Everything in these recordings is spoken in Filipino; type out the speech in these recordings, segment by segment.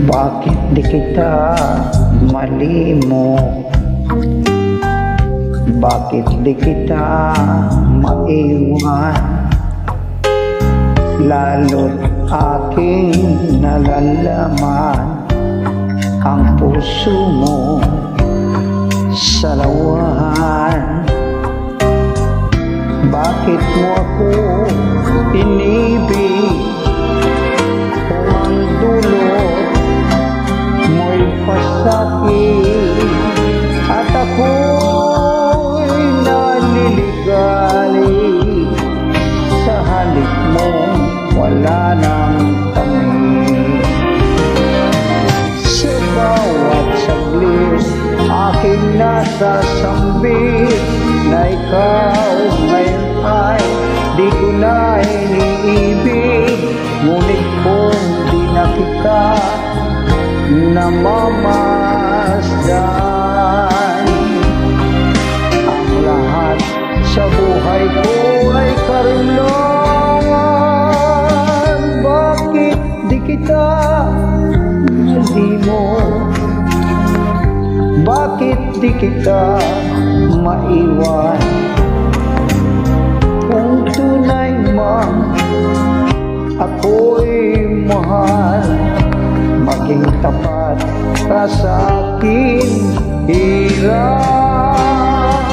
Bakit di kita malimot? Bakit di kita maiwan? Lalo't aking nalalaman ang puso mo sa lawan. Bakit mo ako inibig kung ang dulot mo'y pasakit at ako'y naliligali sa halik mo wala nang tamis. Sa bawat saglit aking nasasambit na ikaw ngayon ay di ko na iniibig, ngunit kung di na kita namamasdan, ang lahat sa buhay ko ay karunungan. Bakit di kita malimot? Bakit di kita maiwan? Kung tunay man ako'y mahal, maging tapat ka sa akin hiram.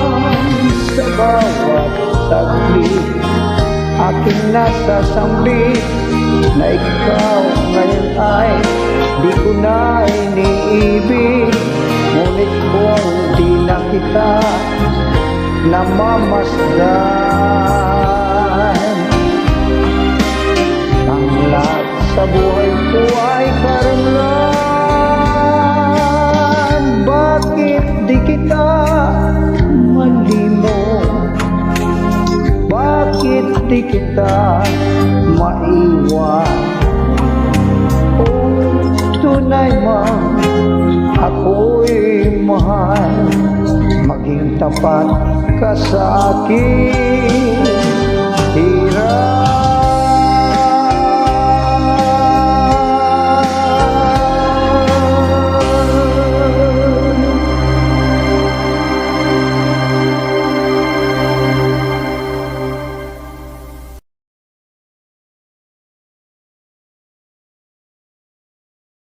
Sa bawat saglit aking nasasambit na ikaw ngayon ay di ko na iniibig, ngunit kung di na kita namamasdan, ang lahat sa buhay ko ay karunungan. Bakit di kita malimot? Bakit di kita maiwan? Kung tunay man ako'y mahal, maging tapat ka sa akin.